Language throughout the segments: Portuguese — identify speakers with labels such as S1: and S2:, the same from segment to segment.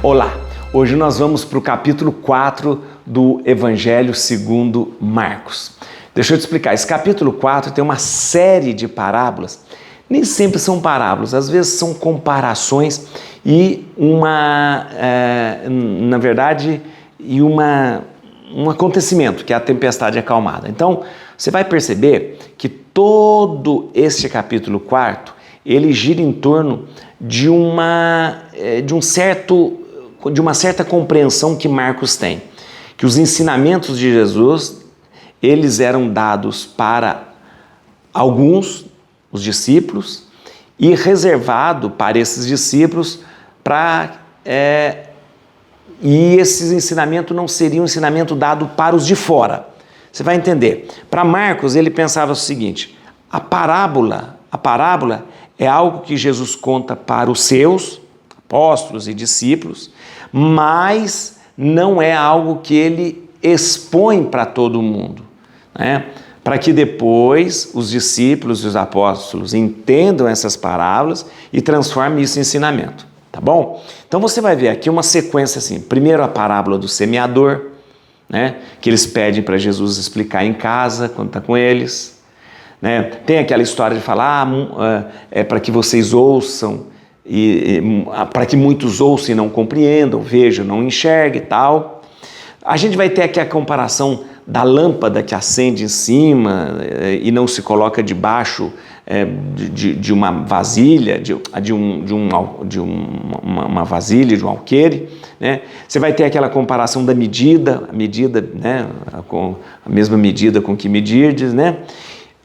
S1: Olá! Hoje nós vamos para o capítulo 4 do Evangelho segundo Marcos. Deixa eu te explicar, esse capítulo 4 tem uma série de parábolas. Nem sempre são parábolas, às vezes são comparações e um acontecimento, que é a tempestade acalmada. Então, você vai perceber que todo este capítulo 4, ele gira em torno de uma certa compreensão que Marcos tem, que os ensinamentos de Jesus, eles eram dados para alguns, os discípulos, e reservado para esses discípulos e esse ensinamento não seria um ensinamento dado para os de fora. Você vai entender. Para Marcos, ele pensava o seguinte: a parábola é algo que Jesus conta para os seus apóstolos e discípulos, mas não é algo que ele expõe para todo mundo, né? Para que depois os discípulos e os apóstolos entendam essas parábolas e transformem isso em ensinamento, tá bom? Então você vai ver aqui uma sequência assim. Primeiro a parábola do semeador, né? Que eles pedem para Jesus explicar em casa quando está com eles. Né? Tem aquela história de falar, para que vocês ouçam, para que muitos ouçam e não compreendam, vejam, não enxerguem e tal. A gente vai ter aqui a comparação da lâmpada que acende em cima e não se coloca debaixo de uma vasilha, uma vasilha, de um alqueire, né? Você vai ter aquela comparação da medida, né? Com a mesma medida com que medirdes, né?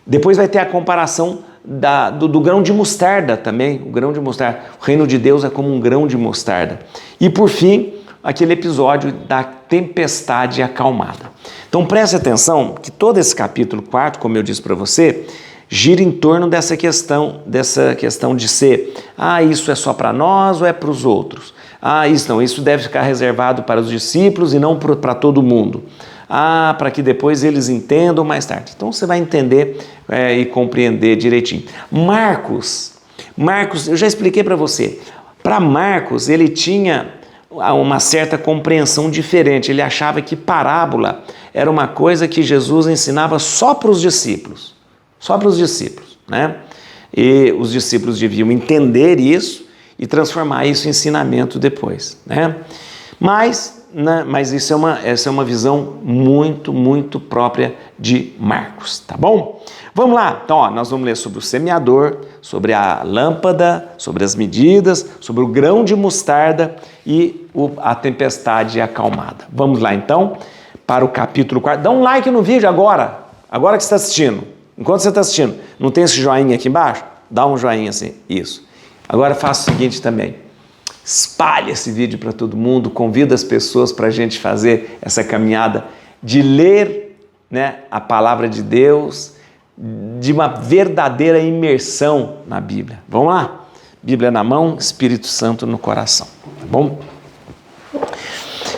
S1: Depois vai ter a comparação do grão de mostarda também, o grão de mostarda. O reino de Deus é como um grão de mostarda. E por fim, aquele episódio da tempestade acalmada. Então preste atenção que todo esse capítulo 4, como eu disse para você, gira em torno dessa questão de ser, isso é só para nós ou é para os outros? Isso deve ficar reservado para os discípulos e não para todo mundo. Para que depois eles entendam mais tarde. Então você vai entender e compreender direitinho. Marcos, eu já expliquei para você. Para Marcos, ele tinha uma certa compreensão diferente. Ele achava que parábola era uma coisa que Jesus ensinava só para os discípulos. Só para os discípulos, né? E os discípulos deviam entender isso e transformar isso em ensinamento depois, né? Mas essa é uma visão muito, muito própria de Marcos, tá bom? Vamos lá, então nós vamos ler sobre o semeador, sobre a lâmpada, sobre as medidas, sobre o grão de mostarda e a tempestade acalmada. Vamos lá então para o capítulo 4. Dá um like no vídeo agora que você está assistindo. Enquanto você está assistindo, não tem esse joinha aqui embaixo? Dá um joinha assim, isso. Agora faça o seguinte também. Espalhe esse vídeo para todo mundo, convida as pessoas para a gente fazer essa caminhada de ler, né, a palavra de Deus, de uma verdadeira imersão na Bíblia. Vamos lá? Bíblia na mão, Espírito Santo no coração, tá bom?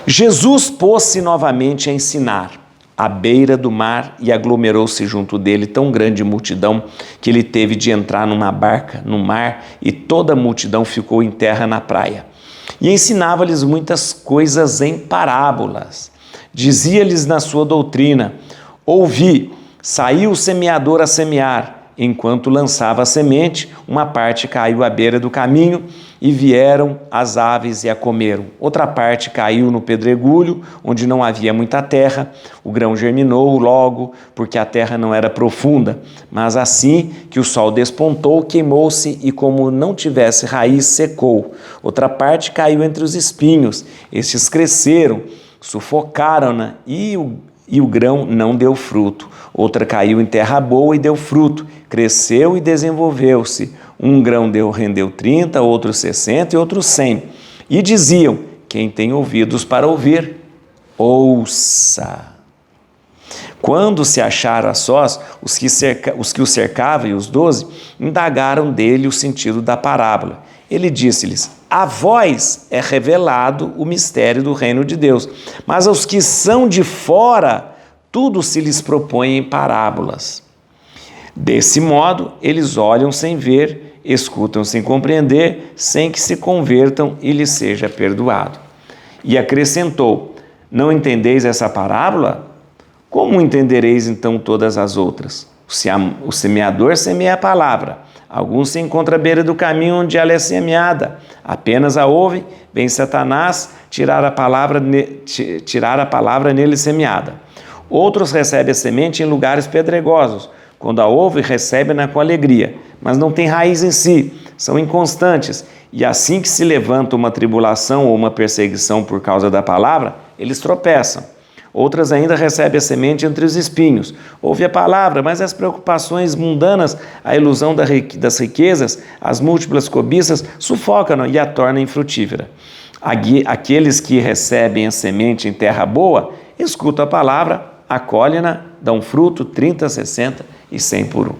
S1: Jesus pôs-se novamente a ensinar à beira do mar e aglomerou-se junto dele tão grande multidão que ele teve de entrar numa barca no mar e toda a multidão ficou em terra na praia. E ensinava-lhes muitas coisas em parábolas. Dizia-lhes na sua doutrina: ouvi, saiu o semeador a semear. Enquanto lançava a semente, uma parte caiu à beira do caminho e vieram as aves e a comeram. Outra parte caiu no pedregulho, onde não havia muita terra. O grão germinou logo, porque a terra não era profunda. Mas assim que o sol despontou, queimou-se e, como não tivesse raiz, secou. Outra parte caiu entre os espinhos. Estes cresceram, sufocaram-na e o grão não deu fruto. Outra caiu em terra boa e deu fruto, cresceu e desenvolveu-se. Um grão rendeu 30, outro 60 e outro 100. E diziam: quem tem ouvidos para ouvir, ouça. Quando se acharam a sós, os que o cercavam e os 12 indagaram dele o sentido da parábola. Ele disse-lhes: a vós é revelado o mistério do reino de Deus, mas aos que são de fora, tudo se lhes propõe em parábolas. Desse modo, eles olham sem ver, escutam sem compreender, sem que se convertam e lhes seja perdoado. E acrescentou: não entendeis essa parábola? Como entendereis então todas as outras? O semeador semeia a palavra. Alguns se encontram à beira do caminho onde ela é semeada. Apenas a ouvem, vem Satanás tirar a palavra nele semeada. Outros recebem a semente em lugares pedregosos. Quando a ouvem, recebem-na com alegria, mas não tem raiz em si, são inconstantes. E assim que se levanta uma tribulação ou uma perseguição por causa da palavra, eles tropeçam. Outras ainda recebem a semente entre os espinhos. Ouve a palavra, mas as preocupações mundanas, a ilusão das riquezas, as múltiplas cobiças, sufocam e a tornam infrutífera. Aqueles que recebem a semente em terra boa, escutam a palavra, acolhem-na, dão fruto 30, 60 e 100 por 1.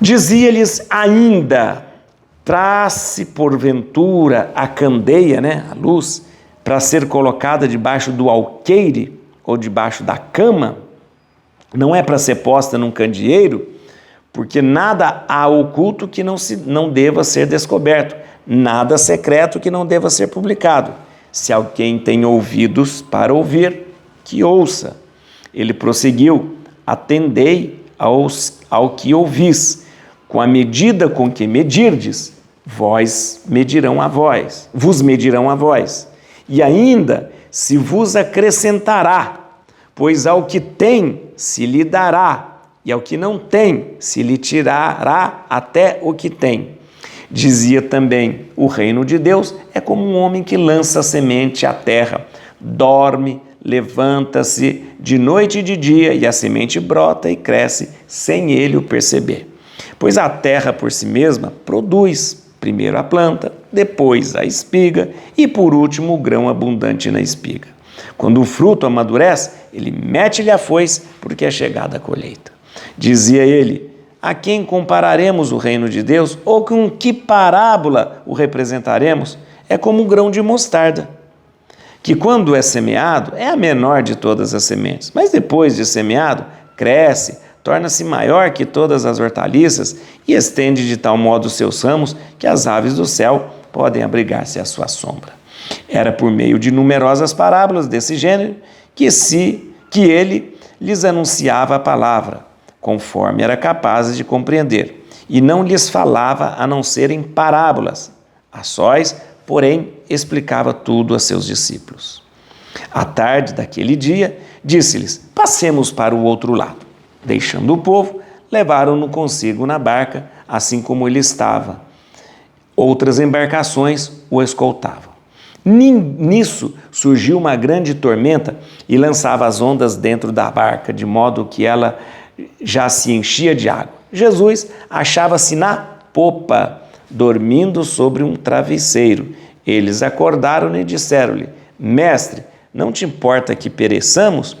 S1: Dizia-lhes ainda: traz-se porventura a candeia, a luz, para ser colocada debaixo do alqueire ou debaixo da cama? Não é para ser posta num candeeiro? Porque nada há oculto que não deva ser descoberto, nada secreto que não deva ser publicado. Se alguém tem ouvidos para ouvir, que ouça. Ele prosseguiu: atendei ao que ouvis. Com a medida com que medirdes, vos medirão a vós. E ainda se vos acrescentará, pois ao que tem se lhe dará, e ao que não tem se lhe tirará até o que tem. Dizia também: o reino de Deus é como um homem que lança semente à terra, dorme, levanta-se de noite e de dia, e a semente brota e cresce sem ele o perceber. Pois a terra por si mesma produz primeiro a planta, depois a espiga e por último o grão abundante na espiga. Quando o fruto amadurece, ele mete-lhe a foice, porque é chegada a colheita. Dizia ele: a quem compararemos o reino de Deus? Ou com que parábola o representaremos? É como um grão de mostarda, que quando é semeado é a menor de todas as sementes, mas depois de semeado cresce, torna-se maior que todas as hortaliças e estende de tal modo os seus ramos que as aves do céu podem abrigar-se à sua sombra. Era por meio de numerosas parábolas desse gênero que ele lhes anunciava a palavra, conforme era capaz de compreender, e não lhes falava a não ser em parábolas. A sós, porém, explicava tudo a seus discípulos. À tarde daquele dia, disse-lhes: passemos para o outro lado. Deixando o povo, levaram-no consigo na barca, assim como ele estava. Outras embarcações o escoltavam. Nisso surgiu uma grande tormenta e lançava as ondas dentro da barca, de modo que ela já se enchia de água. Jesus achava-se na popa, dormindo sobre um travesseiro. Eles acordaram-no e disseram-lhe: Mestre, não te importa que pereçamos?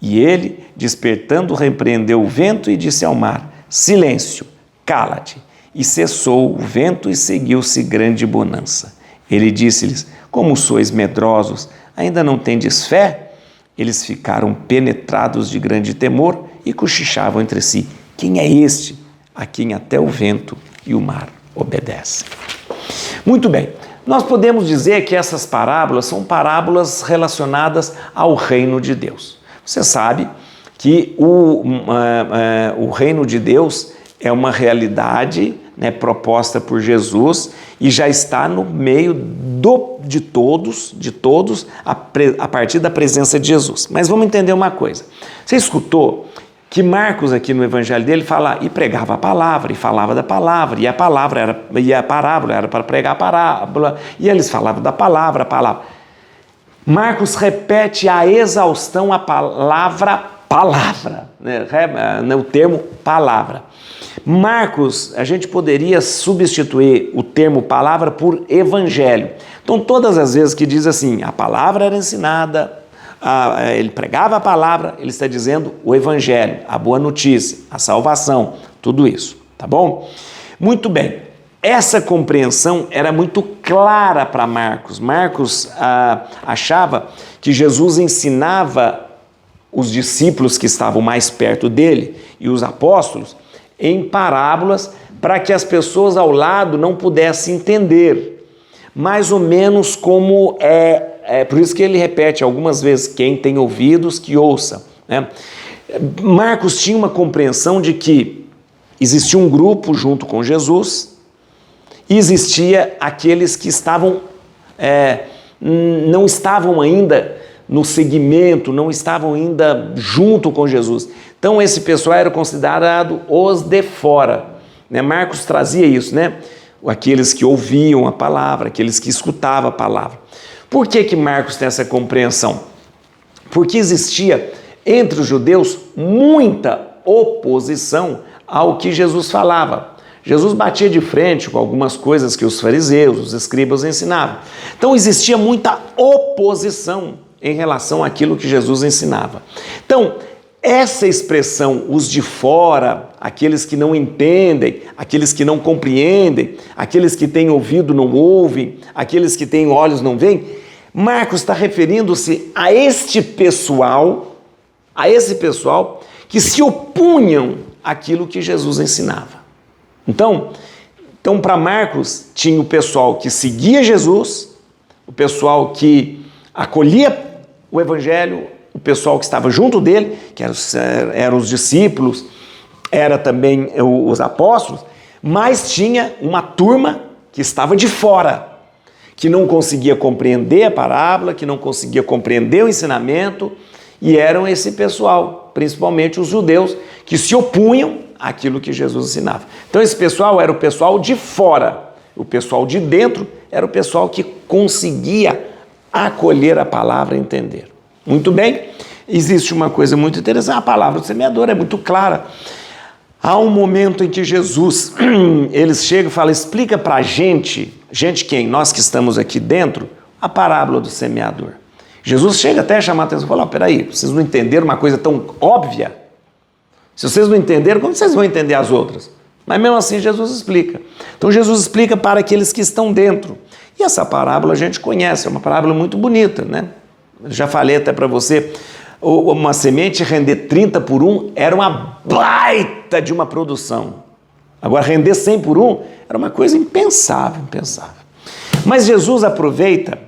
S1: E ele, despertando, repreendeu o vento e disse ao mar: silêncio, cala-te. E cessou o vento e seguiu-se grande bonança. Ele disse-lhes: como sois medrosos, ainda não tendes fé? Eles ficaram penetrados de grande temor e cochichavam entre si: quem é este a quem até o vento e o mar obedecem? Muito bem, nós podemos dizer que essas parábolas são parábolas relacionadas ao reino de Deus. Você sabe que o reino de Deus é uma realidade, proposta por Jesus e já está no meio de todos, a partir da presença de Jesus. Mas vamos entender uma coisa. Você escutou que Marcos, aqui no evangelho dele, fala e pregava a palavra, e falava da palavra, e a parábola era para pregar a parábola, e eles falavam da palavra, a palavra. Marcos repete a exaustão a palavra, o termo palavra. Marcos, a gente poderia substituir o termo palavra por evangelho. Então, todas as vezes que diz assim, a palavra era ensinada, ele pregava a palavra, ele está dizendo o evangelho, a boa notícia, a salvação, tudo isso, tá bom? Muito bem. Essa compreensão era muito clara para Marcos. Marcos achava que Jesus ensinava os discípulos que estavam mais perto dele e os apóstolos em parábolas para que as pessoas ao lado não pudessem entender. mais ou menos como por isso que ele repete algumas vezes, quem tem ouvidos que ouça, né? Marcos tinha uma compreensão de que existia um grupo junto com Jesus e existia aqueles que não estavam ainda no segmento, não estavam ainda junto com Jesus. Então esse pessoal era considerado os de fora, né? Marcos trazia isso, né? Aqueles que ouviam a palavra, aqueles que escutavam a palavra. Por que Marcos tem essa compreensão? Porque existia entre os judeus muita oposição ao que Jesus falava. Jesus batia de frente com algumas coisas que os fariseus, os escribas ensinavam. Então existia muita oposição em relação àquilo que Jesus ensinava. Então, essa expressão, os de fora, aqueles que não entendem, aqueles que não compreendem, aqueles que têm ouvido não ouvem, aqueles que têm olhos não veem, Marcos está referindo-se a esse pessoal que se opunham àquilo que Jesus ensinava. Então para Marcos tinha o pessoal que seguia Jesus, o pessoal que acolhia o evangelho, o pessoal que estava junto dele, que eram os discípulos, era também os apóstolos, mas tinha uma turma que estava de fora, que não conseguia compreender a parábola, que não conseguia compreender o ensinamento, e eram esse pessoal, principalmente os judeus, que se opunham àquilo que Jesus ensinava. Então esse pessoal era o pessoal de fora, o pessoal de dentro era o pessoal que conseguia acolher a palavra e entender. Muito bem, existe uma coisa muito interessante, a palavra do semeador é muito clara. Há um momento em que Jesus, eles chegam e falam, explica para a gente quem? Nós que estamos aqui dentro, a parábola do semeador. Jesus chega até a chamar a atenção e fala, peraí, vocês não entenderam uma coisa tão óbvia? Se vocês não entenderam, como vocês vão entender as outras? Mas mesmo assim Jesus explica. Então Jesus explica para aqueles que estão dentro. E essa parábola a gente conhece, é uma parábola muito bonita, né? Eu já falei até para você, uma semente render 30 por 1 era uma baita de uma produção. Agora, render 100 por 1 era uma coisa impensável. Mas Jesus aproveita,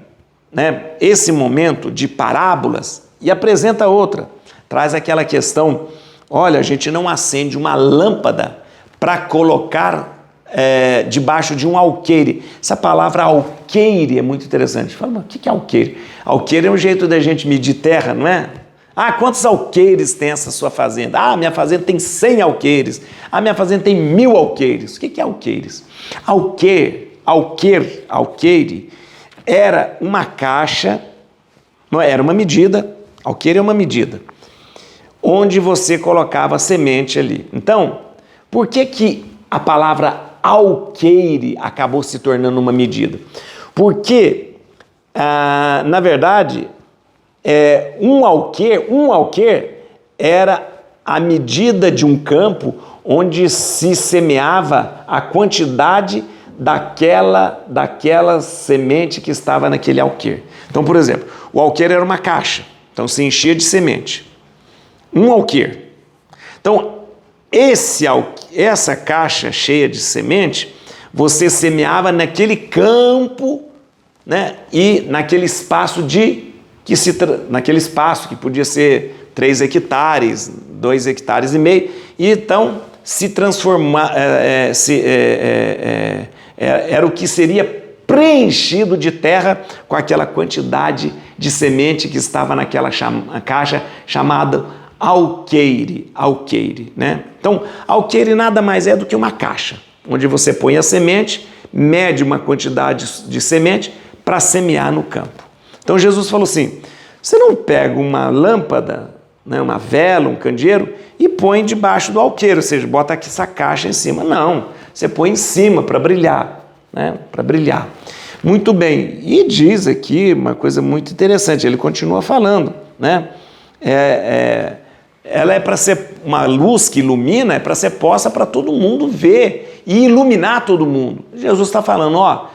S1: né, esse momento de parábolas e apresenta outra. Traz aquela questão, olha, a gente não acende uma lâmpada para colocar debaixo de um alqueire. Essa palavra alqueire é muito interessante. Fala, o que é alqueire? Alqueire é um jeito da gente medir terra, não é? Ah, quantos alqueires tem essa sua fazenda? Ah, minha fazenda tem 100 alqueires. Ah, minha fazenda tem 1000 alqueires. O que é alqueires? Alqueire era uma caixa, não era uma medida, alqueire é uma medida, onde você colocava a semente ali. Então, por que a palavra alqueire acabou se tornando uma medida? Porque, na verdade, um alqueire era a medida de um campo onde se semeava a quantidade daquela semente que estava naquele alqueire. Então, por exemplo, o alqueire era uma caixa, então se enchia de semente. Um alqueire. Então, essa caixa cheia de semente, você semeava naquele campo, né, e naquele espaço naquele espaço que podia ser 3 hectares, 2,5 hectares, e então se transformar, era o que seria preenchido de terra com aquela quantidade de semente que estava naquela caixa chamada alqueire, né? Então, alqueire nada mais é do que uma caixa, onde você põe a semente, mede uma quantidade de semente para semear no campo. Então Jesus falou assim, você não pega uma lâmpada, né, uma vela, um candeeiro e põe debaixo do alqueire, ou seja, bota aqui essa caixa em cima. Não, você põe em cima para brilhar, né, para brilhar. Muito bem, e diz aqui uma coisa muito interessante, ele continua falando, né? Ela é para ser uma luz que ilumina, é para ser posta para todo mundo ver e iluminar todo mundo. Jesus está falando, ó,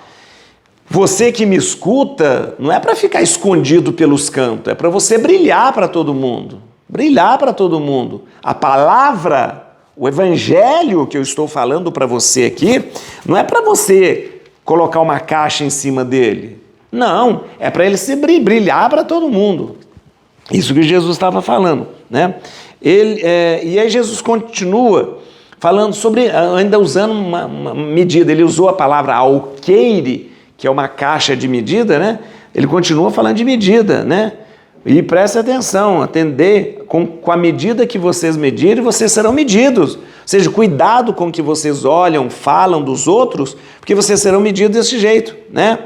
S1: você que me escuta, não é para ficar escondido pelos cantos, é para você brilhar para todo mundo. Brilhar para todo mundo. A palavra, o evangelho que eu estou falando para você aqui, não é para você colocar uma caixa em cima dele? Não, é para ele se brilhar para todo mundo. Isso que Jesus estava falando, né? E aí Jesus continua falando sobre, ainda usando uma medida. Ele usou a palavra alqueire, que é uma caixa de medida, né? Ele continua falando de medida, né? E preste atenção, atender com a medida que vocês medirem, vocês serão medidos. Ou seja, cuidado com o que vocês olham, falam dos outros, porque vocês serão medidos desse jeito, né?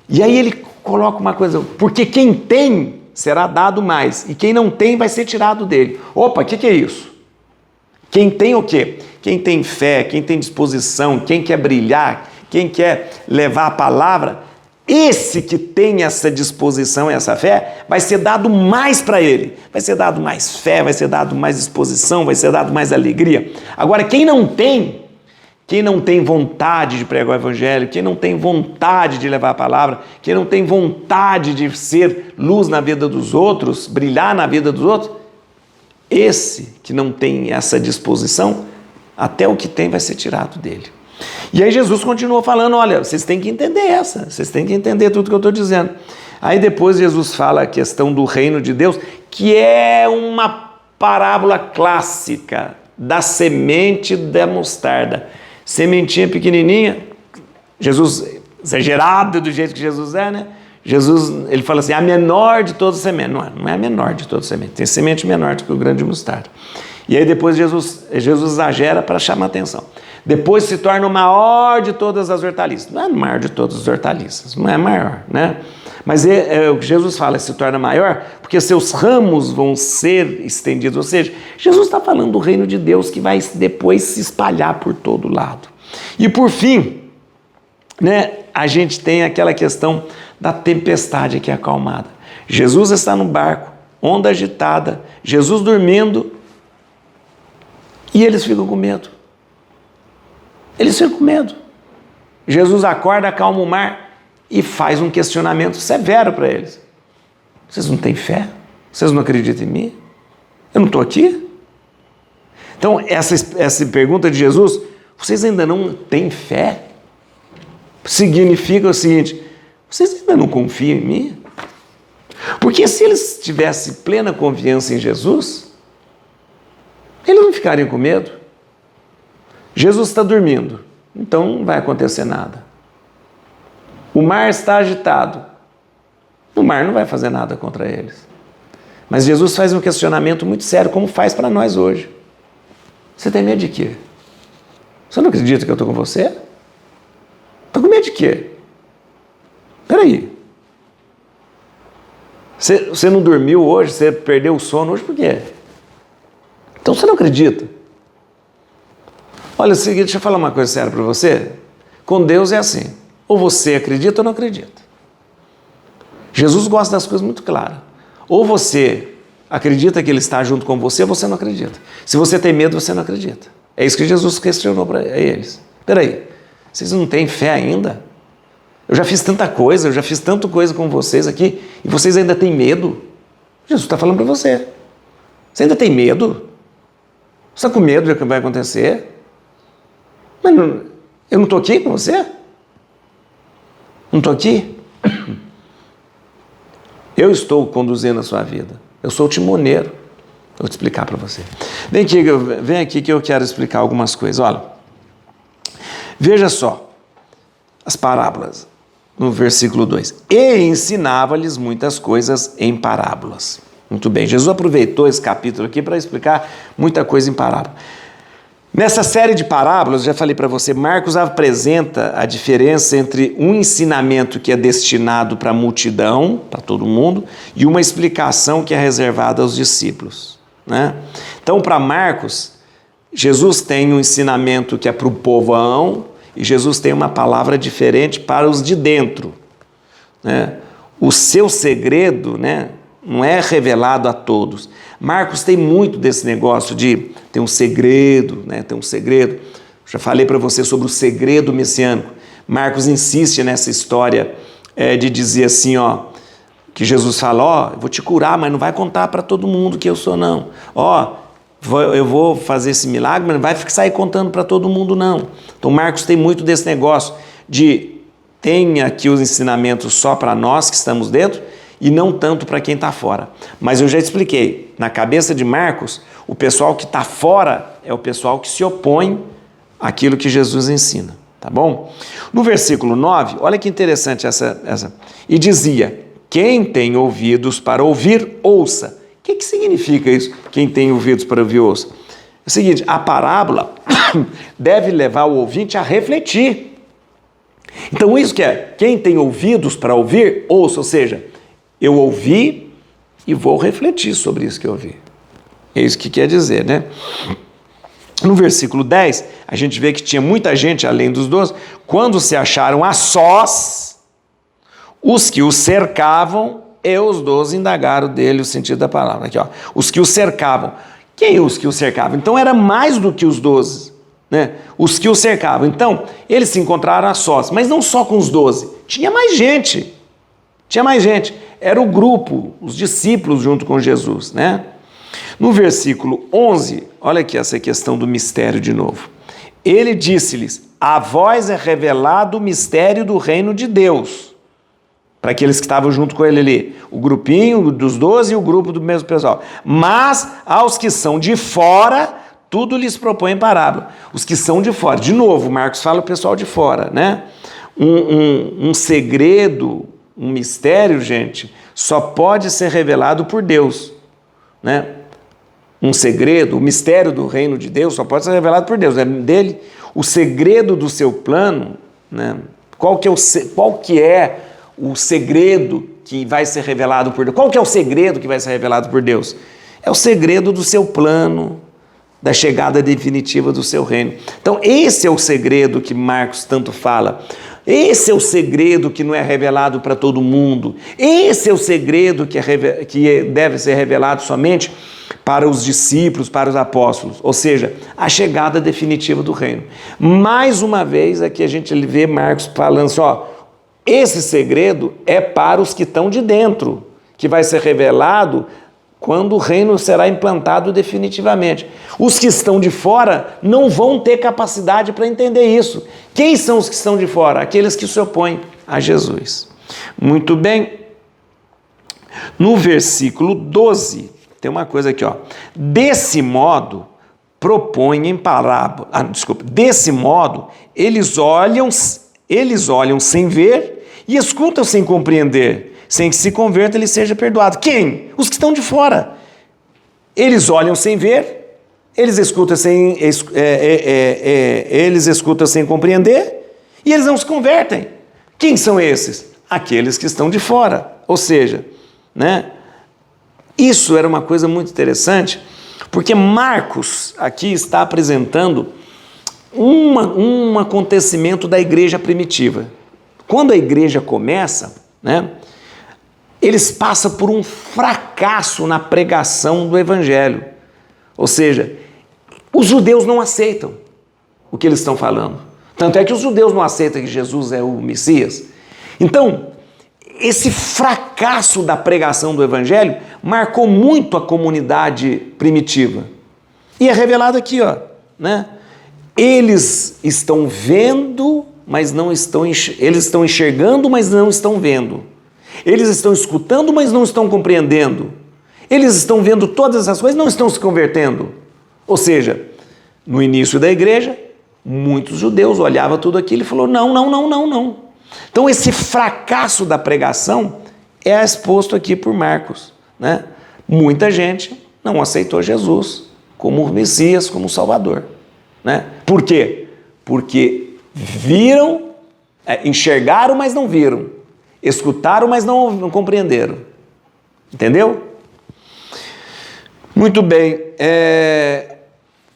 S1: E aí ele coloca uma coisa, porque quem tem será dado mais, e quem não tem vai ser tirado dele. Opa, o que é isso? Quem tem o quê? Quem tem fé, quem tem disposição, quem quer brilhar, quem quer levar a palavra, esse que tem essa disposição, essa fé, vai ser dado mais para ele. Vai ser dado mais fé, vai ser dado mais disposição, vai ser dado mais alegria. Agora, quem não tem vontade de pregar o evangelho, quem não tem vontade de levar a palavra, quem não tem vontade de ser luz na vida dos outros, brilhar na vida dos outros, esse que não tem essa disposição, até o que tem vai ser tirado dele. E aí Jesus continuou falando, olha, vocês têm que entender vocês têm que entender tudo que eu estou dizendo. Aí depois Jesus fala a questão do reino de Deus, que é uma parábola clássica da semente da mostarda. Sementinha pequenininha, Jesus, exagerado do jeito que Jesus é, né? Jesus, ele fala assim, a menor de todas as sementes. Não é a menor de todas as sementes, tem semente menor do que o grão de mostarda. E aí depois Jesus exagera para chamar a atenção. Depois se torna o maior de todas as hortaliças. Não é o maior de todas as hortaliças, não é maior, né? Mas o que Jesus fala, se torna maior, porque seus ramos vão ser estendidos. Ou seja, Jesus está falando do reino de Deus que vai depois se espalhar por todo lado. E por fim, né, a gente tem aquela questão da tempestade que é acalmada. Jesus está no barco, onda agitada, Jesus dormindo, e eles ficam com medo. Eles ficam com medo. Jesus acorda, acalma o mar e faz um questionamento severo para eles. Vocês não têm fé? Vocês não acreditam em mim? Eu não estou aqui? Então, essa pergunta de Jesus, vocês ainda não têm fé? Significa o seguinte, vocês ainda não confiam em mim? Porque se eles tivessem plena confiança em Jesus, eles não ficariam com medo. Jesus está dormindo, então não vai acontecer nada. O mar está agitado, o mar não vai fazer nada contra eles. Mas Jesus faz um questionamento muito sério, como faz para nós hoje. Você tem medo de quê? Você não acredita que eu estou com você? Está com medo de quê? Espera aí. Você não dormiu hoje? Você perdeu o sono hoje? Por quê? Então você não acredita? Olha, é o seguinte, deixa eu falar uma coisa séria para você. Com Deus é assim. Ou você acredita ou não acredita. Jesus gosta das coisas muito claras. Ou você acredita que Ele está junto com você, ou você não acredita. Se você tem medo, você não acredita. É isso que Jesus questionou para eles. Espera aí, vocês não têm fé ainda? Eu já fiz tanta coisa, eu já fiz tanta coisa com vocês aqui, e vocês ainda têm medo? Jesus está falando para você. Você ainda tem medo? Você está com medo do que vai acontecer? Mas eu não estou aqui com você? Não estou aqui? Eu estou conduzindo a sua vida. Eu sou o timoneiro. Vou te explicar para você. Vem aqui que eu quero explicar algumas coisas. Olha, veja só as parábolas no versículo 2. E ensinava-lhes muitas coisas em parábolas. Muito bem, Jesus aproveitou esse capítulo aqui para explicar muita coisa em parábola. Nessa série de parábolas, já falei para você, Marcos apresenta a diferença entre um ensinamento que é destinado para a multidão, para todo mundo, e uma explicação que é reservada aos discípulos, né? Então, para Marcos, Jesus tem um ensinamento que é para o povão, e Jesus tem uma palavra diferente para os de dentro, né? O seu segredo, né, não é revelado a todos. Marcos tem muito desse negócio de ter um segredo, né? Tem um segredo. Já falei para você sobre o segredo messiânico. Marcos insiste nessa história de dizer assim, ó, que Jesus fala, eu vou te curar, mas não vai contar para todo mundo que eu sou, não. Eu vou fazer esse milagre, mas não vai sair contando para todo mundo, não. Então Marcos tem muito desse negócio de tenha aqui os ensinamentos só para nós que estamos dentro e não tanto para quem está fora. Mas eu já expliquei, na cabeça de Marcos, o pessoal que está fora é o pessoal que se opõe àquilo que Jesus ensina, tá bom? No versículo 9, olha que interessante essa. E dizia, quem tem ouvidos para ouvir, ouça. O que significa isso? Quem tem ouvidos para ouvir, ouça. É o seguinte, a parábola deve levar o ouvinte a refletir. Então isso que é, quem tem ouvidos para ouvir, ouça, ou seja, eu ouvi e vou refletir sobre isso que eu ouvi. É isso que quer dizer, né? No versículo 10, a gente vê que tinha muita gente, além dos 12, quando se acharam a sós, os que o cercavam e os 12 indagaram dele o sentido da palavra. Aqui, ó, os que o cercavam. Quem os que o cercavam? Então era mais do que os 12, né? Os que o cercavam. Então, eles se encontraram a sós, mas não só com os 12, tinha mais gente. Tinha mais gente. Era o grupo, os discípulos junto com Jesus, né? No versículo 11, olha aqui essa questão do mistério de novo. Ele disse-lhes, a vós é revelado o mistério do reino de Deus. Para aqueles que estavam junto com ele ali, o grupinho dos 12 e o grupo do mesmo pessoal. Mas aos que são de fora, tudo lhes propõe parábola. Os que são de fora, de novo, Marcos fala o pessoal de fora, né? Um segredo, um mistério, gente, só pode ser revelado por Deus, né? Um segredo, o mistério do reino de Deus só pode ser revelado por Deus, é dele. O segredo do seu plano, né? Qual que é o segredo que vai ser revelado por Deus? Qual que é o segredo que vai ser revelado por Deus? É o segredo do seu plano, da chegada definitiva do seu reino. Então, esse é o segredo que Marcos tanto fala. Esse é o segredo que não é revelado para todo mundo. Esse é o segredo que deve ser revelado somente para os discípulos, para os apóstolos. Ou seja, a chegada definitiva do reino. Mais uma vez, aqui a gente vê Marcos falando assim, ó, esse segredo é para os que estão de dentro, que vai ser revelado quando o reino será implantado definitivamente. Os que estão de fora não vão ter capacidade para entender isso. Quem são os que estão de fora? Aqueles que se opõem a Jesus. Muito bem. No versículo 12, tem uma coisa aqui, ó. Desse modo, propõem em parábola. Desse modo, eles olham sem ver e escutam sem compreender, sem que se converta ele seja perdoado. Quem? Os que estão de fora. Eles olham sem ver, eles escutam sem compreender e eles não se convertem. Quem são esses? Aqueles que estão de fora. Ou seja, né? Isso era uma coisa muito interessante, porque Marcos aqui está apresentando um acontecimento da igreja primitiva. Quando a igreja começa, né, eles passam por um fracasso na pregação do evangelho. Ou seja, os judeus não aceitam o que eles estão falando. Tanto é que os judeus não aceitam que Jesus é o Messias. Então, esse fracasso da pregação do evangelho marcou muito a comunidade primitiva. E é revelado aqui, ó, né? Eles estão vendo, mas não estão eles estão enxergando, mas não estão vendo. Eles estão escutando, mas não estão compreendendo. Eles estão vendo todas essas coisas, não estão se convertendo. Ou seja, no início da igreja, muitos judeus olhavam tudo aquilo e falaram, não. Então esse fracasso da pregação é exposto aqui por Marcos, né? Muita gente não aceitou Jesus como o Messias, como o Salvador, né? Por quê? Porque viram, enxergaram, mas não viram. Escutaram, mas não compreenderam. Entendeu? Muito bem.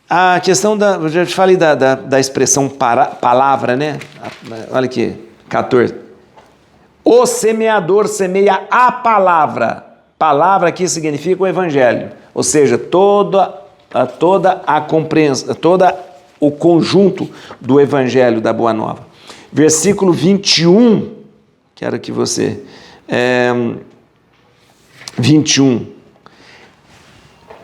S1: A questão eu já te falei da expressão palavra, né? Olha aqui, 14. O semeador semeia a palavra. Palavra aqui significa o evangelho. Ou seja, toda a compreensão, todo o conjunto do evangelho da Boa Nova. Versículo 21, quero que você... 21.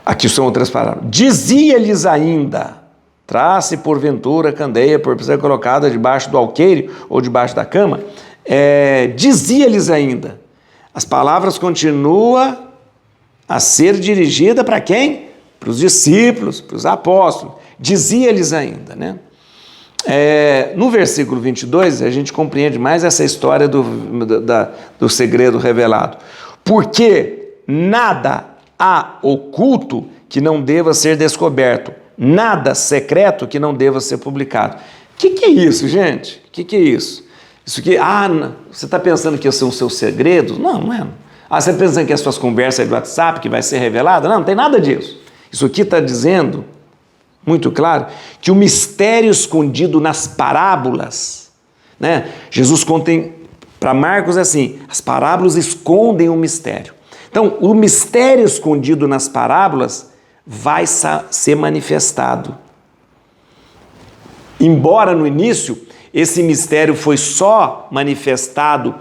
S1: Aqui são outras palavras. Dizia-lhes ainda, trace porventura candeia por ser colocada debaixo do alqueire ou debaixo da cama, dizia-lhes ainda. As palavras continuam a ser dirigidas para quem? Para os discípulos, para os apóstolos. Dizia-lhes ainda, né? No versículo 22, a gente compreende mais essa história do segredo revelado. Porque nada há oculto que não deva ser descoberto, nada secreto que não deva ser publicado. O que é isso, gente? O que é isso? Isso que, você está pensando que são os seus segredos? Não, não é. Você está pensando que as suas conversas do WhatsApp que vai ser revelada? Não, não tem nada disso. Isso aqui está dizendo, muito claro, que o mistério escondido nas parábolas, né? Jesus conta para Marcos assim, as parábolas escondem o mistério. Então, o mistério escondido nas parábolas vai ser manifestado. Embora no início esse mistério foi só manifestado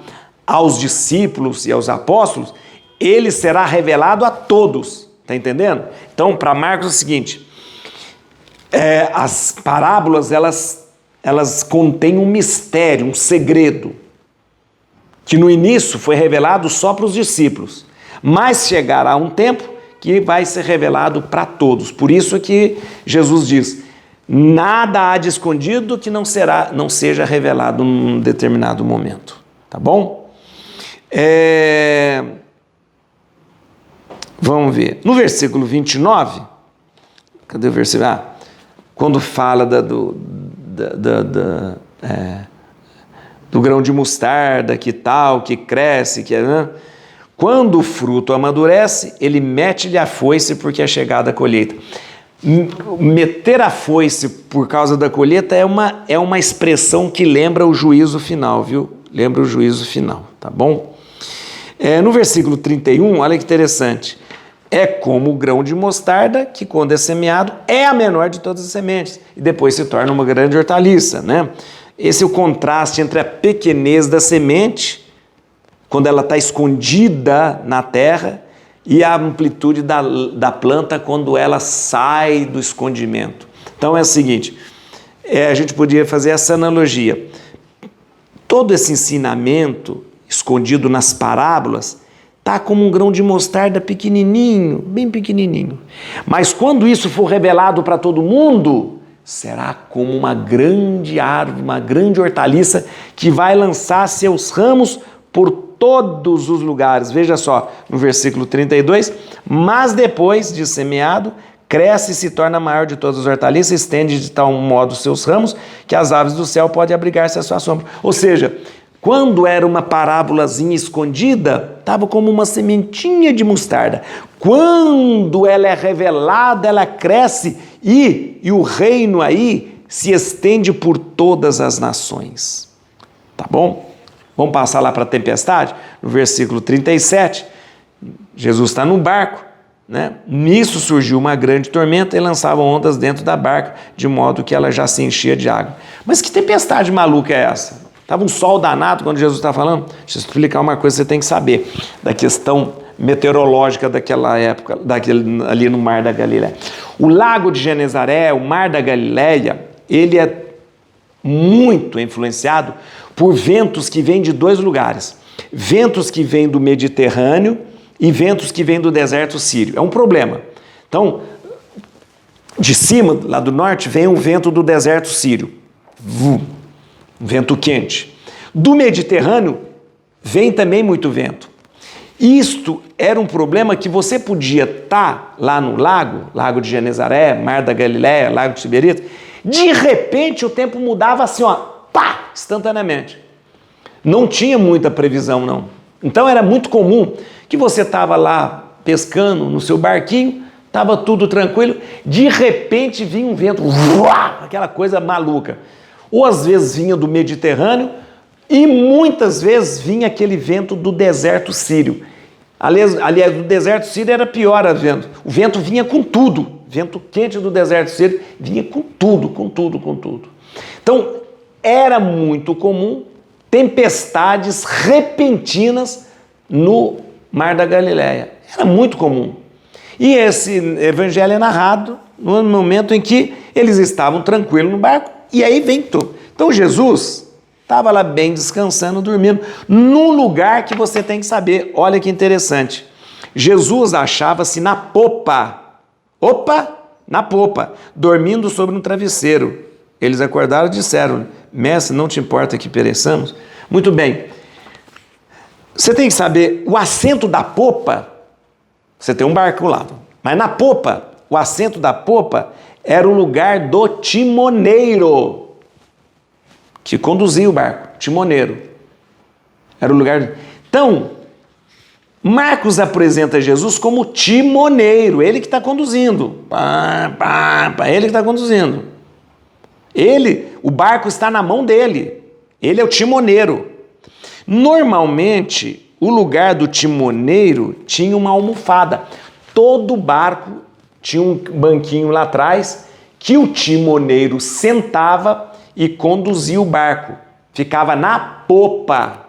S1: aos discípulos e aos apóstolos, ele será revelado a todos, está entendendo? Então, para Marcos é o seguinte, as parábolas, elas contêm um mistério, um segredo, que no início foi revelado só para os discípulos, mas chegará um tempo que vai ser revelado para todos. Por isso que Jesus diz, nada há de escondido que não seja revelado num determinado momento, tá bom? Vamos ver, no versículo 29, cadê o versículo? Quando fala do grão de mostarda, que tal, que cresce, quando o fruto amadurece, ele mete-lhe a foice porque é chegada a colheita. Meter a foice por causa da colheita é uma expressão que lembra o juízo final, viu? Lembra o juízo final, tá bom? No versículo 31, olha que interessante. É como o grão de mostarda, que quando é semeado, é a menor de todas as sementes, e depois se torna uma grande hortaliça, né? Esse é o contraste entre a pequenez da semente, quando ela está escondida na terra, e a amplitude da planta quando ela sai do escondimento. Então é o seguinte, a gente podia fazer essa analogia. Todo esse ensinamento escondido nas parábolas está como um grão de mostarda pequenininho, bem pequenininho. Mas quando isso for revelado para todo mundo, será como uma grande árvore, uma grande hortaliça que vai lançar seus ramos por todos os lugares. Veja só, no versículo 32, mas depois de semeado, cresce e se torna a maior de todas as hortaliças, estende de tal modo seus ramos, que as aves do céu podem abrigar-se à sua sombra. Ou seja, quando era uma parábolazinha escondida, estava como uma sementinha de mostarda. Quando ela é revelada, ela cresce e o reino aí se estende por todas as nações. Tá bom? Vamos passar lá para a tempestade? No versículo 37, Jesus está no barco, né? Nisso surgiu uma grande tormenta e lançavam ondas dentro da barca, de modo que ela já se enchia de água. Mas que tempestade maluca é essa? Estava um sol danado quando Jesus está falando. Deixa eu explicar uma coisa que você tem que saber da questão meteorológica daquela época, ali no Mar da Galileia. O lago de Genezaré, o Mar da Galileia, ele é muito influenciado por ventos que vêm de dois lugares. Ventos que vêm do Mediterrâneo e ventos que vêm do deserto sírio. É um problema. Então, de cima, lá do norte, vem um vento do deserto sírio. Um vento quente. Do Mediterrâneo, vem também muito vento. Isto era um problema que você podia estar lá no Lago de Genezaré, Mar da Galileia, Lago de Tiberíades, de repente o tempo mudava assim, pá, instantaneamente. Não tinha muita previsão, não. Então era muito comum que você estava lá pescando no seu barquinho, estava tudo tranquilo, de repente vinha um vento, aquela coisa maluca. Ou às vezes vinha do Mediterrâneo e muitas vezes vinha aquele vento do deserto sírio. Aliás, do deserto sírio era pior a vento. O vento vinha com tudo. Vento quente do deserto sírio vinha com tudo. Então, era muito comum tempestades repentinas no Mar da Galileia. Era muito comum. E esse evangelho é narrado no momento em que eles estavam tranquilos no barco, e aí vem tudo. Então Jesus, Estava lá bem descansando, dormindo, num lugar que você tem que saber. Olha que interessante. Jesus achava-se na popa. Opa! Na popa, dormindo sobre um travesseiro. Eles acordaram e disseram: mestre, não te importa que pereçamos? Muito bem. Você tem que saber, o assento da popa, você tem um barco lá, mas na popa, o assento da popa era o lugar do timoneiro, que conduzia o barco, timoneiro. Era o lugar... Então, Marcos apresenta Jesus como timoneiro, ele que está conduzindo. Ele que está conduzindo. O barco está na mão dele. Ele é o timoneiro. Normalmente, o lugar do timoneiro tinha uma almofada. Todo barco tinha um banquinho lá atrás que o timoneiro sentava e conduzia o barco. Ficava na popa.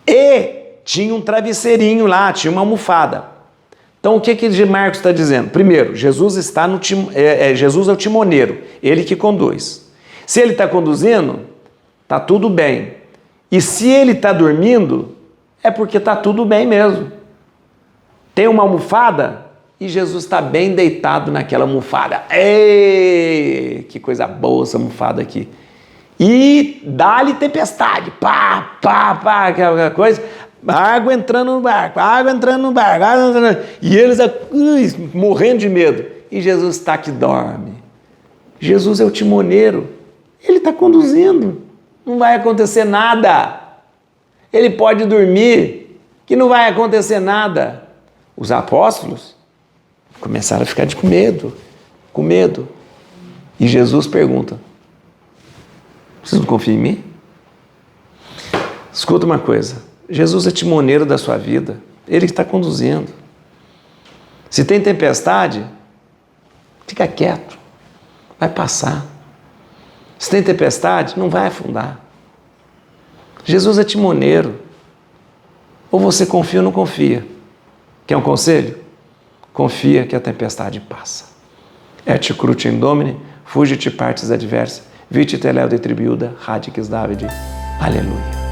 S1: E tinha um travesseirinho lá, tinha uma almofada. Então, o que Marcos está dizendo? Primeiro, Jesus Jesus é o timoneiro, ele que conduz. Se ele está conduzindo, está tudo bem. E se ele está dormindo, é porque está tudo bem mesmo. Tem uma almofada e Jesus está bem deitado naquela almofada. Ei, que coisa boa essa almofada aqui. E dá-lhe tempestade, aquela coisa, água entrando no barco, e eles morrendo de medo. E Jesus está que dorme. Jesus é o timoneiro, ele está conduzindo, não vai acontecer nada. Ele pode dormir, que não vai acontecer nada. Os apóstolos começaram a ficar com medo. E Jesus pergunta: vocês não confiam em mim? Escuta uma coisa, Jesus é timoneiro da sua vida, ele que está conduzindo. Se tem tempestade, fica quieto, vai passar. Se tem tempestade, não vai afundar. Jesus é timoneiro. Ou você confia ou não confia. Quer um conselho? Confia que a tempestade passa. Et cruce in Domine, fugit partes adversa, vite te leo de tribiuda, radix Davide. Aleluia.